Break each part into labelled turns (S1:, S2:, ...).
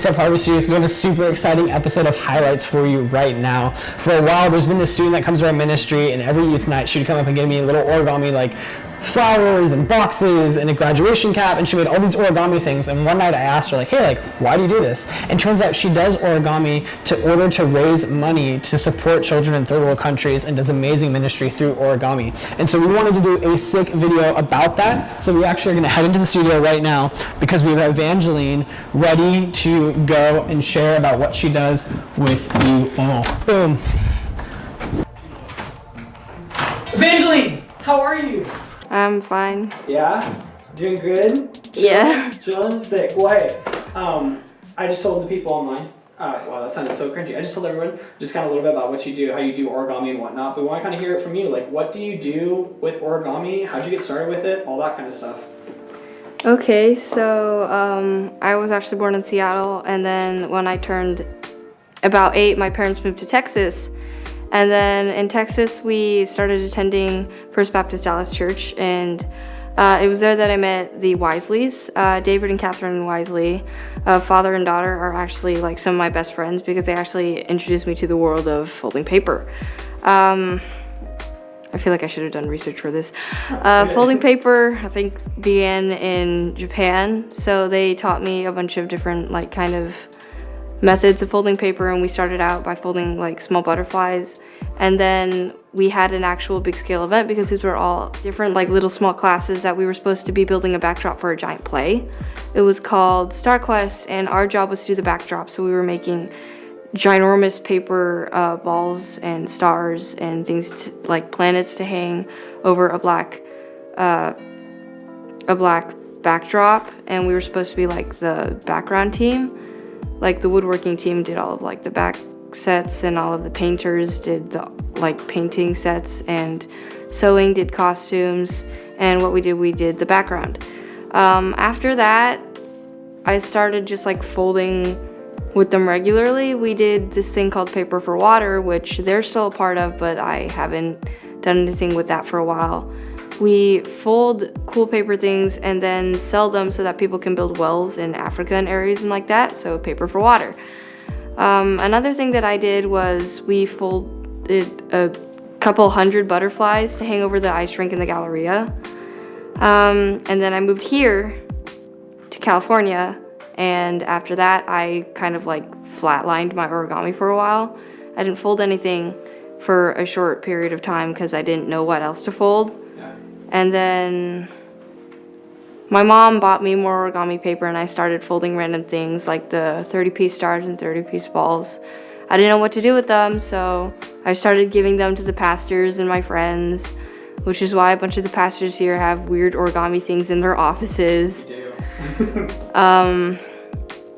S1: What's up, Harvest Youth? We have a super exciting episode of highlights for you right now. For a while, there's been this student that comes to our ministry, and every youth night she'd come up and give me a little origami, like flowers and boxes and a graduation cap, and she made all these origami things. And one night I asked her, like, hey, like, why do you do this? And turns out she does origami to raise money to support children in third world countries, and does amazing ministry through origami. And so we wanted to do a sick video about that. So we actually are going to head into the studio right now because we have Evangeline ready to go and share about what she does with you all. Boom. Evangeline, how are you?
S2: I'm fine.
S1: Yeah? Doing good?
S2: Yeah.
S1: Chilling? Sick. Well, hey, I just told the people online, wow, that sounded so cringy. I just told everyone just kind of a little bit about what you do, how you do origami and whatnot, but we want to kind of hear it from you. Like, what do you do with origami? How'd you get started with it? All that kind of stuff.
S2: Okay, so I was actually born in Seattle, and then when I turned about 8, my parents moved to Texas. And then in Texas, we started attending First Baptist Dallas Church, and it was there that I met the Wisleys. David and Catherine Wisely, father and daughter, are actually like some of my best friends because they actually introduced me to the world of folding paper. I feel like I should have done research for this. Folding paper, I think, began in Japan, so they taught me a bunch of different like kind of methods of folding paper, and we started out by folding like small butterflies, and then we had an actual big scale event because these were all different like little small classes that we were supposed to be building a backdrop for a giant play. It was called Star Quest, and our job was to do the backdrop, so we were making ginormous paper balls and stars and things like planets to hang over a black backdrop, and we were supposed to be like the background team. Like the woodworking team did all of like the back sets, and all of the painters did the like painting sets, and sewing did costumes, and what we did the background. After that, I started just like folding with them regularly. We did this thing called Paper for Water, which they're still a part of, but I haven't done anything with that for a while. We fold cool paper things and then sell them so that people can build wells in Africa and areas and like that, so Paper for Water. Another thing that I did was we folded a couple hundred butterflies to hang over the ice rink in the Galleria. And then I moved here to California, and after that I kind of like flatlined my origami for a while. I didn't fold anything for a short period of time because I didn't know what else to fold. And then my mom bought me more origami paper, and I started folding random things like the 30-piece stars and 30-piece balls. I didn't know what to do with them, so I started giving them to the pastors and my friends, which is why a bunch of the pastors here have weird origami things in their offices. And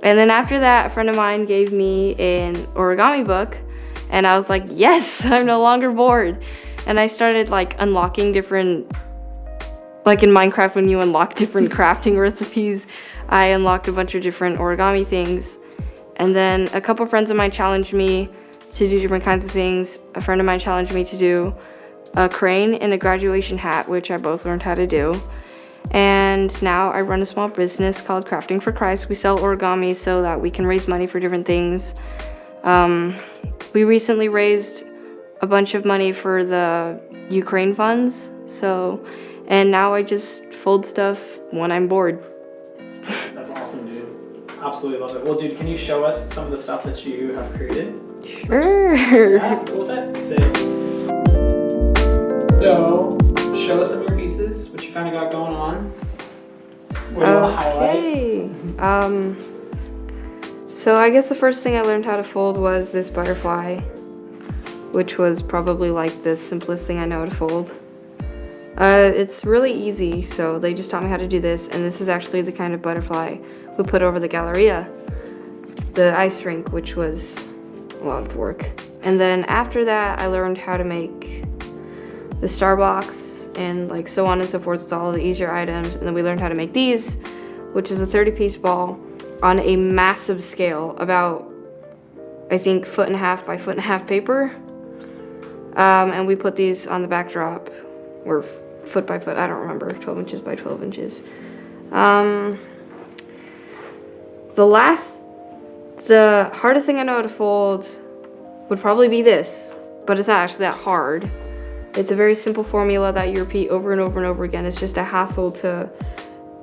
S2: then after that, a friend of mine gave me an origami book, and I was like, yes, I'm no longer bored. And I started like unlocking different, like in Minecraft when you unlock different crafting recipes, I unlocked a bunch of different origami things. And then a couple friends of mine challenged me to do different kinds of things. A friend of mine challenged me to do a crane and a graduation hat, which I both learned how to do. And now I run a small business called Crafting for Christ. We sell origami so that we can raise money for different things. We recently raised a bunch of money for the Ukraine funds, and now I just fold stuff when I'm bored.
S1: That's awesome, dude. Absolutely love it. Well, dude, can you show us some of the stuff that you have created?
S2: Sure.
S1: Yeah, cool with that. Sick. So, show us some of your pieces, what you kind of got going on. What do you want to highlight?
S2: So I guess the first thing I learned how to fold was this butterfly, which was probably like the simplest thing I know how to fold. It's really easy, so they just taught me how to do this, and this is actually the kind of butterfly we put over the Galleria, the ice rink, which was a lot of work. And then after that, I learned how to make the Starbucks and like so on and so forth with all of the easier items, and then we learned how to make these, which is a 30-piece ball on a massive scale, about I think 1.5 by 1.5 paper. And we put these on the backdrop, or foot by foot, I don't remember, 12 inches by 12 inches. The last The hardest thing I know how to fold would probably be this, but it's not actually that hard. It's a very simple formula that you repeat over and over and over again. It's just a hassle to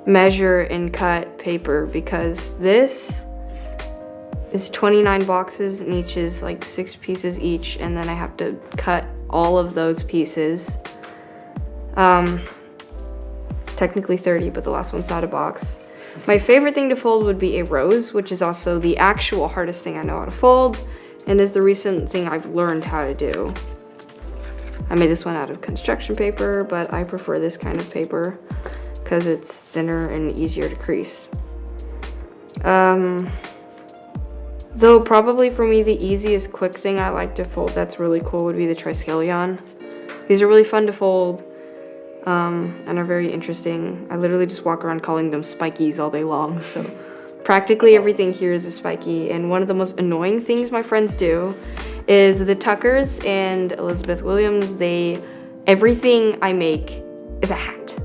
S2: measure and cut paper because this is 29 boxes and each is like 6 pieces each, and then I have to cut all of those pieces. It's technically 30, but the last one's not a box. My favorite thing to fold would be a rose, which is also the actual hardest thing I know how to fold and is the recent thing I've learned how to do. I made this one out of construction paper, but I prefer this kind of paper because it's thinner and easier to crease. Though probably for me the easiest quick thing I like to fold that's really cool would be the triskelion. These are really fun to fold and are very interesting. I literally just walk around calling them spikies all day long, so practically everything here is a spiky. And one of the most annoying things my friends do is the Tuckers and Elizabeth Williams, everything I make is a hat.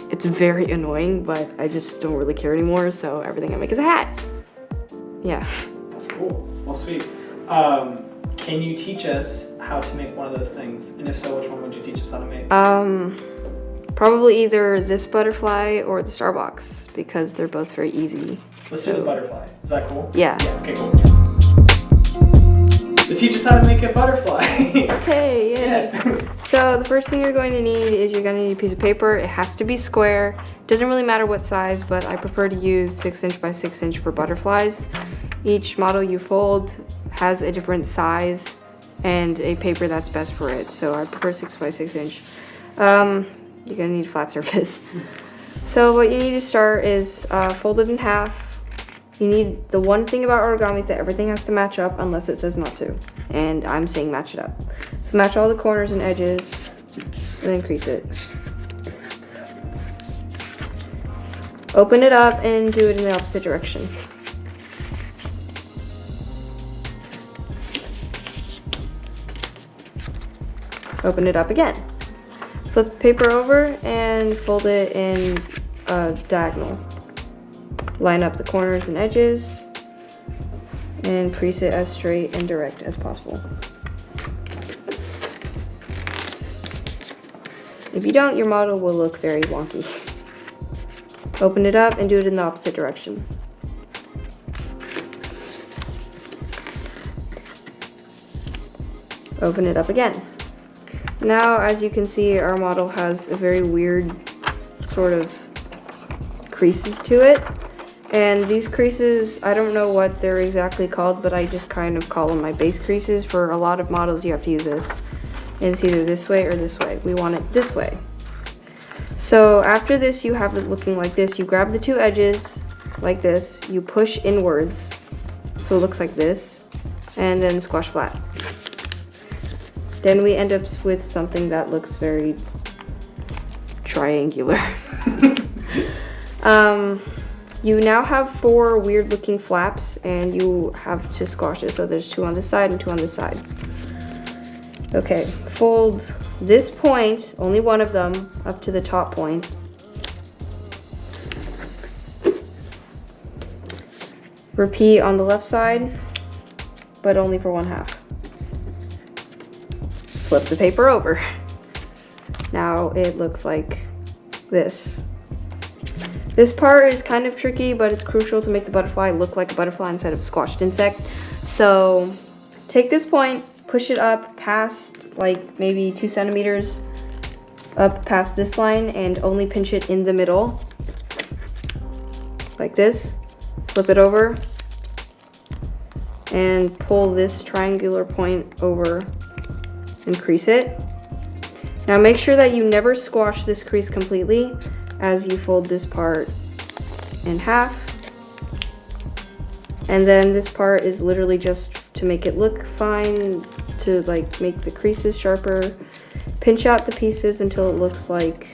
S2: It's very annoying, but I just don't really care anymore, so everything I make is a hat. Yeah.
S1: That's cool. Well, sweet. Can you teach us how to make one of those things? And if so, which one would you teach us how to make?
S2: Probably either this butterfly or the Starbucks because they're both very easy.
S1: Let's do the butterfly. Is that cool?
S2: Yeah.
S1: Okay, cool. So teach us how to make a butterfly.
S2: Okay, yeah. So the first thing you're going to need is you're going to need a piece of paper. It has to be square. Doesn't really matter what size, but I prefer to use 6" by 6" for butterflies. Each model you fold has a different size and a paper that's best for it. So I prefer 6" by 6". You're gonna need a flat surface. So what you need to start is fold it in half. You need, the one thing about origami is that everything has to match up unless it says not to. And I'm saying match it up. So match all the corners and edges and then crease it. Open it up and do it in the opposite direction. Open it up again. Flip the paper over and fold it in a diagonal. Line up the corners and edges and crease it as straight and direct as possible. If you don't, your model will look very wonky. Open it up and do it in the opposite direction. Open it up again. Now, as you can see, our model has a very weird sort of creases to it. And these creases, I don't know what they're exactly called, but I just kind of call them my base creases. For a lot of models, you have to use this. And it's either this way or this way. We want it this way. So after this, you have it looking like this. You grab the two edges like this. You push inwards, so it looks like this, and then squash flat. Then we end up with something that looks very triangular. You now have 4 weird looking flaps and you have to squash it. So there's 2 on this side and 2 on this side. Okay, fold this point, only one of them, up to the top point. Repeat on the left side, but only for 1/2. Flip the paper over. Now it looks like this. This part is kind of tricky, but it's crucial to make the butterfly look like a butterfly instead of a squashed insect. So take this point, push it up past like maybe 2 centimeters up past this line and only pinch it in the middle like this. Flip it over and pull this triangular point over and crease it. Now make sure that you never squash this crease completely as you fold this part in half. And then this part is literally just to make it look fine, to like make the creases sharper. Pinch out the pieces until it looks like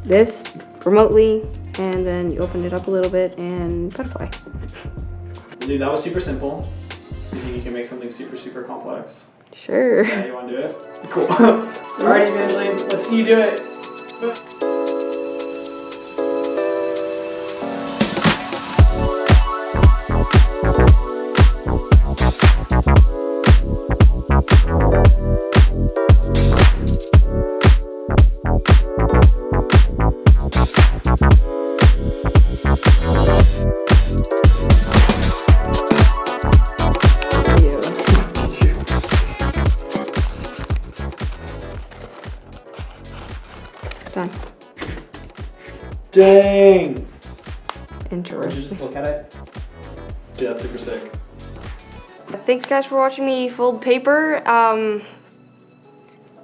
S2: this remotely, and then you open it up a little bit and butterfly.
S1: Dude, that was super simple. You think you can make something super, super complex?
S2: Sure.
S1: Yeah, you want to do it? Cool. Alright, Evangeline, let's see you do it.
S2: Done.
S1: Dang! Did you
S2: Interesting.
S1: just look at it? Dude, that's super sick.
S2: Thanks guys for watching me fold paper.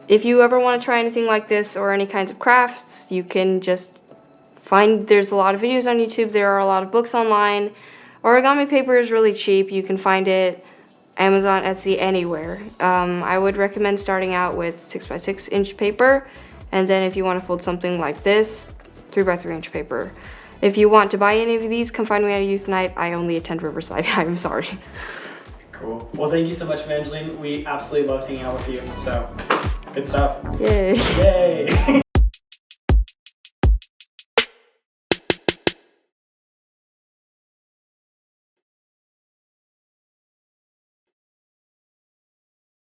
S2: If you ever want to try anything like this or any kinds of crafts, you can just there's a lot of videos on YouTube, there are a lot of books online. Origami paper is really cheap. You can find it Amazon, Etsy, anywhere. I would recommend starting out with 6x6 inch paper, and then if you want to fold something like this, 3x3 inch paper. If you want to buy any of these, come find me at a youth night. I only attend Riverside. I'm sorry.
S1: Cool. Well, thank you so much, Evangeline. We absolutely loved hanging out with you. So, good stuff.
S2: Yay.
S1: Yay!